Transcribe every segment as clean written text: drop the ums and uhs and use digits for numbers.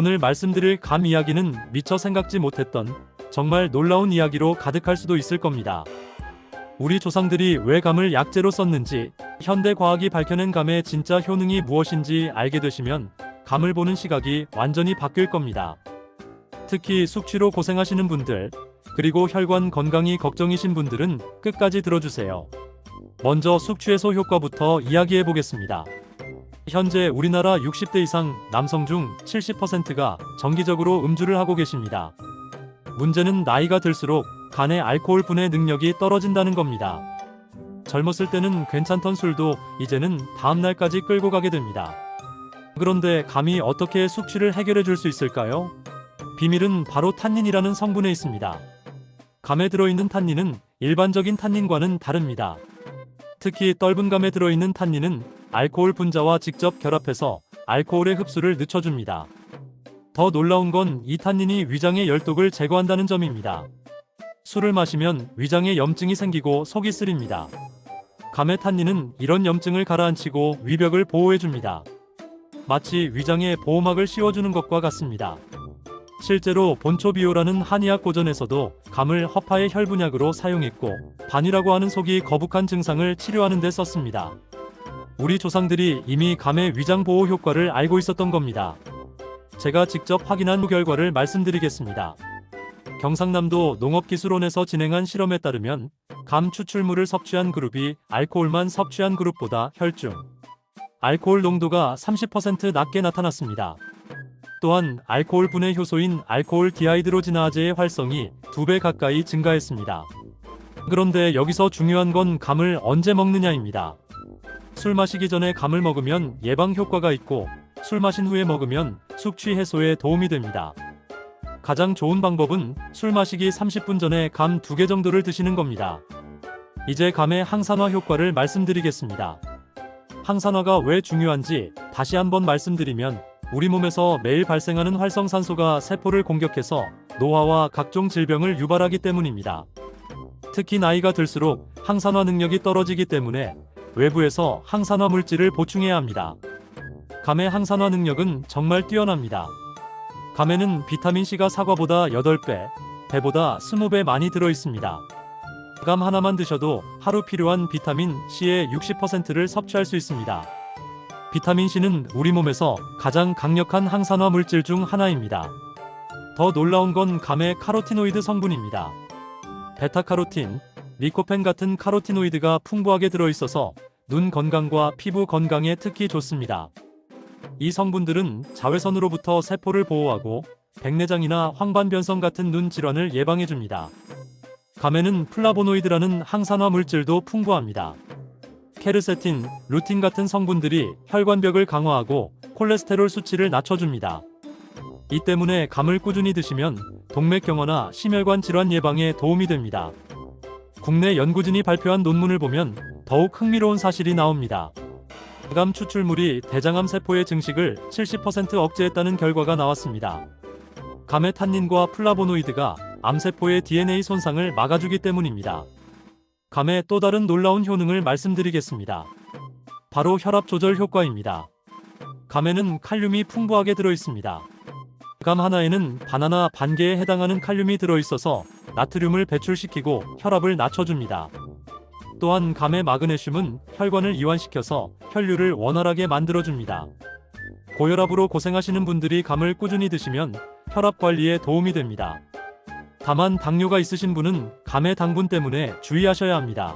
오늘 말씀드릴 감 이야기는 미처 생각지 못했던 정말 놀라운 이야기로 가득할 수도 있을 겁니다. 우리 조상들이 왜 감을 약재로 썼는지, 현대 과학이 밝혀낸 감의 진짜 효능이 무엇인지 알게 되시면 감을 보는 시각이 완전히 바뀔 겁니다. 특히 숙취로 고생하시는 분들, 그리고 혈관 건강이 걱정이신 분들은 끝까지 들어주세요. 먼저 숙취해소 효과부터 이야기해 보겠습니다. 현재 우리나라 60대 이상 남성 중 70%가 정기적으로 음주를 하고 계십니다. 문제는 나이가 들수록 간의 알코올 분해 능력이 떨어진다는 겁니다. 젊었을 때는 괜찮던 술도 이제는 다음날까지 끌고 가게 됩니다. 그런데 감이 어떻게 숙취를 해결해 줄 수 있을까요? 비밀은 바로 탄닌이라는 성분에 있습니다. 감에 들어있는 탄닌은 일반적인 탄닌과는 다릅니다. 특히 떫은 감에 들어있는 탄닌은 알코올 분자와 직접 결합해서 알코올의 흡수를 늦춰줍니다. 더 놀라운 건 이 탄닌이 위장의 열독을 제거한다는 점입니다. 술을 마시면 위장에 염증이 생기고 속이 쓰립니다. 감의 탄닌은 이런 염증을 가라앉히고 위벽을 보호해줍니다. 마치 위장에 보호막을 씌워주는 것과 같습니다. 실제로 본초비오라는 한의학 고전에서도 감을 허파의 혈분약으로 사용했고, 반이라고 하는 속이 거북한 증상을 치료하는 데 썼습니다. 우리 조상들이 이미 감의 위장 보호 효과를 알고 있었던 겁니다. 제가 직접 확인한 결과를 말씀드리겠습니다. 경상남도 농업기술원에서 진행한 실험에 따르면 감 추출물을 섭취한 그룹이 알코올만 섭취한 그룹보다 혈중 알코올 농도가 30% 낮게 나타났습니다. 또한 알코올 분해 효소인 알코올 디하이드로지나아제의 활성이 2배 가까이 증가했습니다. 그런데 여기서 중요한 건 감을 언제 먹느냐입니다. 술 마시기 전에 감을 먹으면 예방 효과가 있고, 술 마신 후에 먹으면 숙취 해소에 도움이 됩니다. 가장 좋은 방법은 술 마시기 30분 전에 감 2개 정도를 드시는 겁니다. 이제 감의 항산화 효과를 말씀드리겠습니다. 항산화가 왜 중요한지 다시 한번 말씀드리면, 우리 몸에서 매일 발생하는 활성산소가 세포를 공격해서 노화와 각종 질병을 유발하기 때문입니다. 특히 나이가 들수록 항산화 능력이 떨어지기 때문에 외부에서 항산화 물질을 보충해야 합니다. 감의 항산화 능력은 정말 뛰어납니다. 감에는 비타민C가 사과보다 8배, 배보다 20배 많이 들어있습니다. 감 하나만 드셔도 하루 필요한 비타민C의 60%를 섭취할 수 있습니다. 비타민C는 우리 몸에서 가장 강력한 항산화 물질 중 하나입니다. 더 놀라운 건 감의 카로티노이드 성분입니다. 베타카로틴, 리코펜 같은 카로티노이드가 풍부하게 들어있어서 눈 건강과 피부 건강에 특히 좋습니다. 이 성분들은 자외선으로부터 세포를 보호하고 백내장이나 황반변성 같은 눈 질환을 예방해줍니다. 감에는 플라보노이드라는 항산화 물질도 풍부합니다. 케르세틴, 루틴 같은 성분들이 혈관벽을 강화하고 콜레스테롤 수치를 낮춰줍니다. 이 때문에 감을 꾸준히 드시면 동맥경화나 심혈관 질환 예방에 도움이 됩니다. 국내 연구진이 발표한 논문을 보면 더욱 흥미로운 사실이 나옵니다. 감 추출물이 대장암 세포의 증식을 70% 억제했다는 결과가 나왔습니다. 감의 탄닌과 플라보노이드가 암세포의 DNA 손상을 막아주기 때문입니다. 감의 또 다른 놀라운 효능을 말씀드리겠습니다. 바로 혈압 조절 효과입니다. 감에는 칼륨이 풍부하게 들어있습니다. 감 하나에는 바나나 반 개에 해당하는 칼륨이 들어있어서 나트륨을 배출시키고 혈압을 낮춰줍니다. 또한 감의 마그네슘은 혈관을 이완시켜서 혈류를 원활하게 만들어줍니다. 고혈압으로 고생하시는 분들이 감을 꾸준히 드시면 혈압 관리에 도움이 됩니다. 다만 당뇨가 있으신 분은 감의 당분 때문에 주의하셔야 합니다.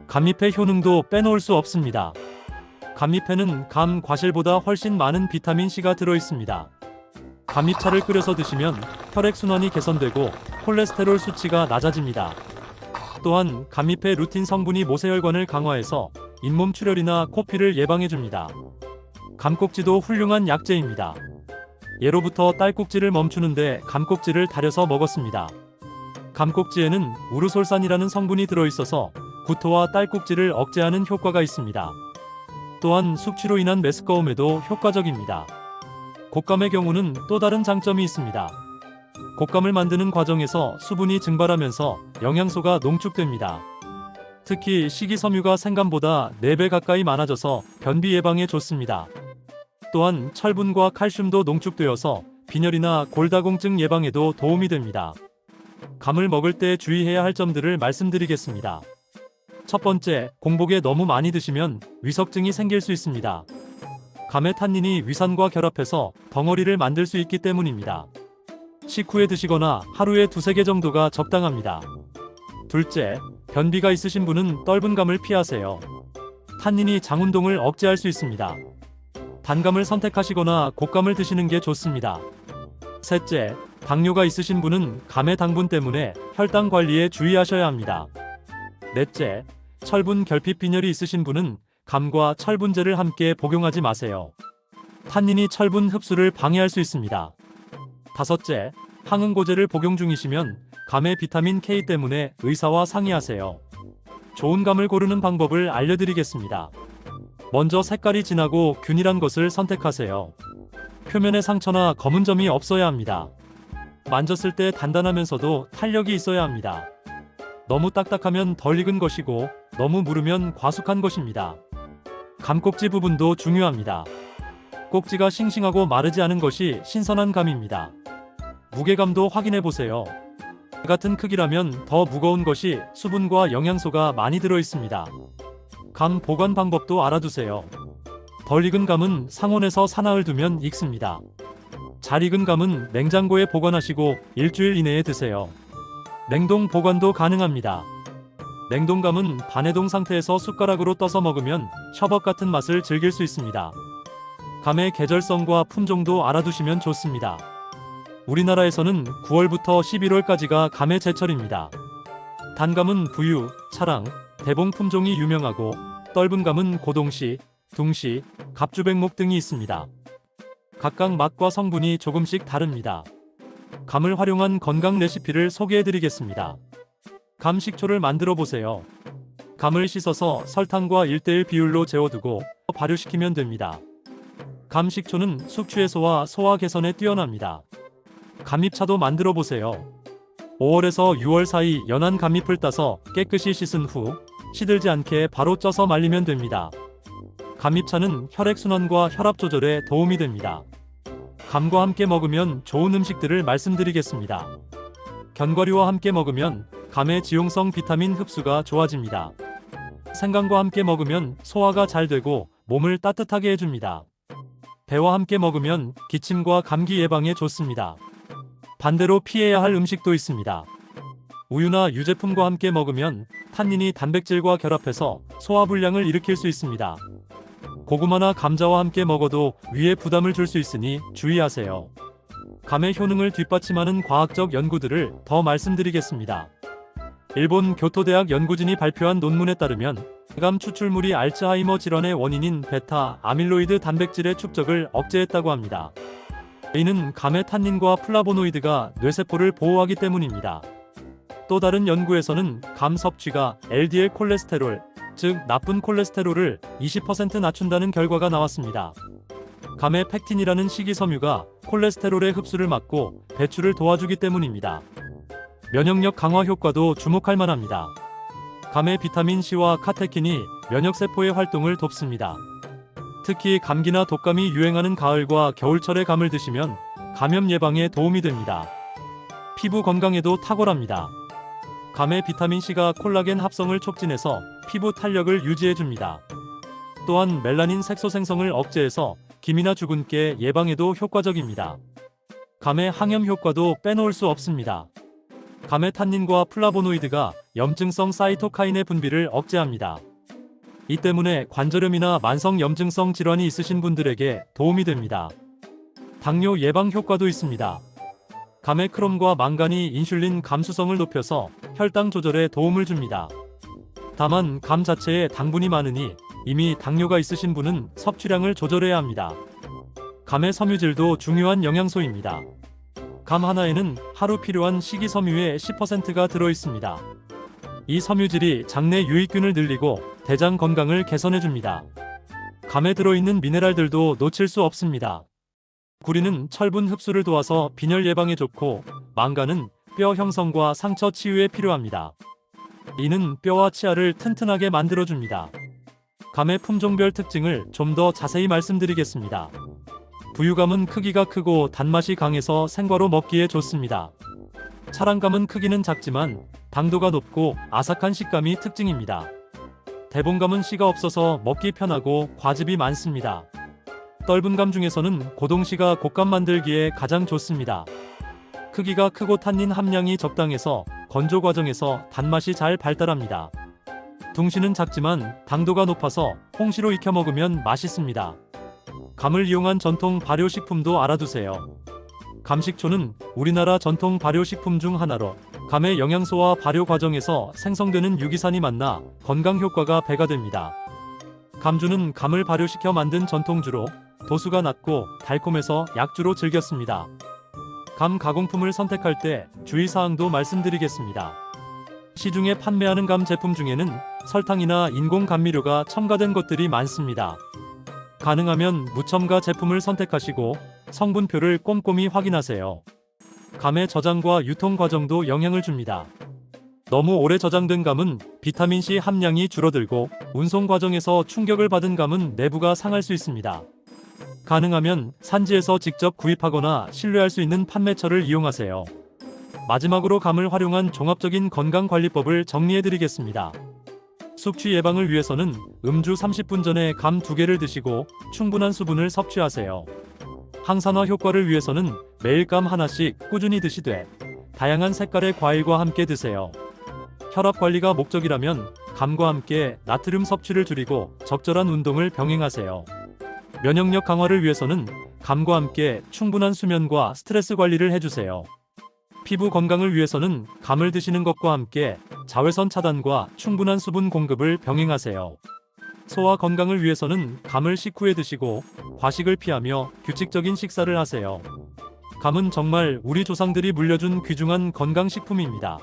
감잎의 효능도 빼놓을 수 없습니다. 감잎에는 감 과실보다 훨씬 많은 비타민C가 들어있습니다. 감잎차를 끓여서 드시면 혈액순환이 개선되고 콜레스테롤 수치가 낮아집니다. 또한 감잎의 루틴 성분이 모세혈관을 강화해서 잇몸 출혈이나 코피를 예방해줍니다. 감꼭지도 훌륭한 약재입니다. 예로부터 딸꾹질을 멈추는데 감꼭지를 달여서 먹었습니다. 감꼭지에는 우르솔산이라는 성분이 들어있어서 구토와 딸꾹질을 억제하는 효과가 있습니다. 또한 숙취로 인한 메스꺼움에도 효과적입니다. 곶감의 경우는 또 다른 장점이 있습니다. 곶감을 만드는 과정에서 수분이 증발하면서 영양소가 농축됩니다. 특히 식이섬유가 생감보다 4배 가까이 많아져서 변비 예방에 좋습니다. 또한 철분과 칼슘도 농축되어서 빈혈이나 골다공증 예방에도 도움이 됩니다. 감을 먹을 때 주의해야 할 점들을 말씀드리겠습니다. 첫 번째, 공복에 너무 많이 드시면 위석증이 생길 수 있습니다. 감의 탄닌이 위산과 결합해서 덩어리를 만들 수 있기 때문입니다. 식후에 드시거나 하루에 2-3개 정도가 적당합니다. 둘째, 변비가 있으신 분은 떫은 감을 피하세요. 탄닌이 장 운동을 억제할 수 있습니다. 단감을 선택하시거나 곶감을 드시는 게 좋습니다. 셋째, 당뇨가 있으신 분은 감의 당분 때문에 혈당 관리에 주의하셔야 합니다. 넷째, 철분 결핍 빈혈이 있으신 분은 감과 철분제를 함께 복용하지 마세요. 탄닌이 철분 흡수를 방해할 수 있습니다. 다섯째, 항응고제를 복용 중이시면 감의 비타민 K 때문에 의사와 상의하세요. 좋은 감을 고르는 방법을 알려드리겠습니다. 먼저 색깔이 진하고 균일한 것을 선택하세요. 표면에 상처나 검은 점이 없어야 합니다. 만졌을 때 단단하면서도 탄력이 있어야 합니다. 너무 딱딱하면 덜 익은 것이고 너무 무르면 과숙한 것입니다. 감꼭지 부분도 중요합니다. 꼭지가 싱싱하고 마르지 않은 것이 신선한 감입니다. 무게감도 확인해 보세요. 같은 크기라면 더 무거운 것이 수분과 영양소가 많이 들어 있습니다. 감 보관 방법도 알아두세요. 덜 익은 감은 상온에서 사나흘 두면 익습니다. 잘 익은 감은 냉장고에 보관하시고 일주일 이내에 드세요. 냉동 보관도 가능합니다. 냉동감은 반해동 상태에서 숟가락으로 떠서 먹으면 셔벗 같은 맛을 즐길 수 있습니다. 감의 계절성과 품종도 알아두시면 좋습니다. 우리나라에서는 9월부터 11월까지가 감의 제철입니다. 단감은 부유, 차랑, 대봉 품종이 유명하고 떫은 감은 고동시, 둥시, 갑주백목 등이 있습니다. 각각 맛과 성분이 조금씩 다릅니다. 감을 활용한 건강 레시피를 소개해드리겠습니다. 감 식초를 만들어 보세요. 감을 씻어서 설탕과 1:1 비율로 재워두고 발효시키면 됩니다. 감 식초는 숙취해소와 소화 개선에 뛰어납니다. 감잎차도 만들어 보세요. 5월에서 6월 사이 연한 감잎을 따서 깨끗이 씻은 후 시들지 않게 바로 쪄서 말리면 됩니다. 감잎차는 혈액순환과 혈압 조절에 도움이 됩니다. 감과 함께 먹으면 좋은 음식들을 말씀드리겠습니다. 견과류와 함께 먹으면 감의 지용성 비타민 흡수가 좋아집니다. 생강과 함께 먹으면 소화가 잘 되고 몸을 따뜻하게 해줍니다. 배와 함께 먹으면 기침과 감기 예방에 좋습니다. 반대로 피해야 할 음식도 있습니다. 우유나 유제품과 함께 먹으면 탄닌이 단백질과 결합해서 소화불량을 일으킬 수 있습니다. 고구마나 감자와 함께 먹어도 위에 부담을 줄 수 있으니 주의하세요. 감의 효능을 뒷받침하는 과학적 연구들을 더 말씀드리겠습니다. 일본 교토대학 연구진이 발표한 논문에 따르면 감 추출물이 알츠하이머 질환의 원인인 베타 아밀로이드 단백질의 축적을 억제했다고 합니다. 이는 감의 탄닌과 플라보노이드가 뇌세포를 보호하기 때문입니다. 또 다른 연구에서는 감 섭취가 LDL 콜레스테롤, 즉 나쁜 콜레스테롤을 20% 낮춘다는 결과가 나왔습니다. 감의 팩틴이라는 식이섬유가 콜레스테롤의 흡수를 막고 배출을 도와주기 때문입니다. 면역력 강화 효과도 주목할 만합니다. 감의 비타민 C와 카테킨이 면역세포의 활동을 돕습니다. 특히 감기나 독감이 유행하는 가을과 겨울철에 감을 드시면 감염 예방에 도움이 됩니다. 피부 건강에도 탁월합니다. 감의 비타민C가 콜라겐 합성을 촉진해서 피부 탄력을 유지해줍니다. 또한 멜라닌 색소 생성을 억제해서 기미나 주근깨 예방에도 효과적입니다. 감의 항염 효과도 빼놓을 수 없습니다. 감의 탄닌과 플라보노이드가 염증성 사이토카인의 분비를 억제합니다. 이 때문에 관절염이나 만성 염증성 질환이 있으신 분들에게 도움이 됩니다. 당뇨 예방 효과도 있습니다. 감의 크롬과 망간이 인슐린 감수성을 높여서 혈당 조절에 도움을 줍니다. 다만 감 자체에 당분이 많으니 이미 당뇨가 있으신 분은 섭취량을 조절해야 합니다. 감의 섬유질도 중요한 영양소입니다. 감 하나에는 하루 필요한 식이섬유의 10%가 들어 있습니다. 이 섬유질이 장내 유익균을 늘리고 대장 건강을 개선해줍니다. 감에 들어있는 미네랄들도 놓칠 수 없습니다. 구리는 철분 흡수를 도와서 빈혈 예방에 좋고 망간은 뼈 형성과 상처 치유에 필요합니다. 이는 뼈와 치아를 튼튼하게 만들어줍니다. 감의 품종별 특징을 좀 더 자세히 말씀드리겠습니다. 부유감은 크기가 크고 단맛이 강해서 생과로 먹기에 좋습니다. 차랑감은 크기는 작지만 당도가 높고 아삭한 식감이 특징입니다. 대봉감은 씨가 없어서 먹기 편하고 과즙이 많습니다. 떫은감 중에서는 고동씨가 곶감 만들기에 가장 좋습니다. 크기가 크고 탄닌 함량이 적당해서 건조 과정에서 단맛이 잘 발달합니다. 둥씨는 작지만 당도가 높아서 홍시로 익혀 먹으면 맛있습니다. 감을 이용한 전통 발효식품도 알아두세요. 감식초는 우리나라 전통 발효식품 중 하나로 감의 영양소와 발효 과정에서 생성되는 유기산이 만나 건강 효과가 배가 됩니다. 감주는 감을 발효시켜 만든 전통주로 도수가 낮고 달콤해서 약주로 즐겼습니다. 감 가공품을 선택할 때 주의사항도 말씀드리겠습니다. 시중에 판매하는 감 제품 중에는 설탕이나 인공 감미료가 첨가된 것들이 많습니다. 가능하면 무첨가 제품을 선택하시고 성분표를 꼼꼼히 확인하세요. 감의 저장과 유통 과정도 영향을 줍니다. 너무 오래 저장된 감은 비타민C 함량이 줄어들고 운송 과정에서 충격을 받은 감은 내부가 상할 수 있습니다. 가능하면 산지에서 직접 구입하거나 신뢰할 수 있는 판매처를 이용하세요. 마지막으로 감을 활용한 종합적인 건강관리법을 정리해드리겠습니다. 숙취 예방을 위해서는 음주 30분 전에 감 2개를 드시고 충분한 수분을 섭취하세요. 항산화 효과를 위해서는 매일 감 하나씩 꾸준히 드시되 다양한 색깔의 과일과 함께 드세요. 혈압 관리가 목적이라면 감과 함께 나트륨 섭취를 줄이고 적절한 운동을 병행하세요. 면역력 강화를 위해서는 감과 함께 충분한 수면과 스트레스 관리를 해주세요. 피부 건강을 위해서는 감을 드시는 것과 함께 자외선 차단과 충분한 수분 공급을 병행하세요. 소화 건강을 위해서는 감을 식후에 드시고 과식을 피하며 규칙적인 식사를 하세요. 감은 정말 우리 조상들이 물려준 귀중한 건강식품입니다.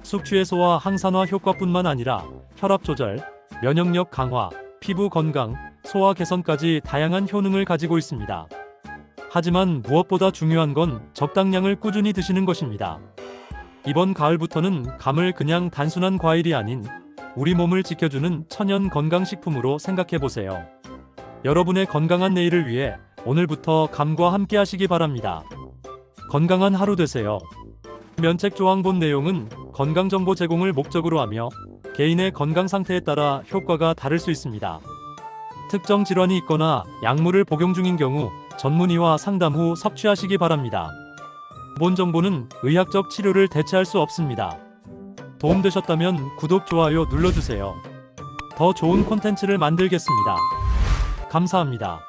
숙취 해소와 항산화 효과뿐만 아니라 혈압 조절, 면역력 강화, 피부 건강, 소화 개선까지 다양한 효능을 가지고 있습니다. 하지만 무엇보다 중요한 건 적당량을 꾸준히 드시는 것입니다. 이번 가을부터는 감을 그냥 단순한 과일이 아닌 우리 몸을 지켜주는 천연 건강식품으로 생각해보세요. 여러분의 건강한 내일을 위해 오늘부터 감과 함께 하시기 바랍니다. 건강한 하루 되세요. 면책 조항 본 내용은 건강정보 제공을 목적으로 하며 개인의 건강 상태에 따라 효과가 다를 수 있습니다. 특정 질환이 있거나 약물을 복용 중인 경우 전문의와 상담 후 섭취하시기 바랍니다. 본 정보는 의학적 치료를 대체할 수 없습니다. 도움되셨다면 구독, 좋아요 눌러주세요. 더 좋은 콘텐츠를 만들겠습니다. 감사합니다.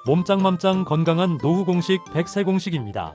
몸짱맘짱 건강한 노후 공식 100세 공식입니다.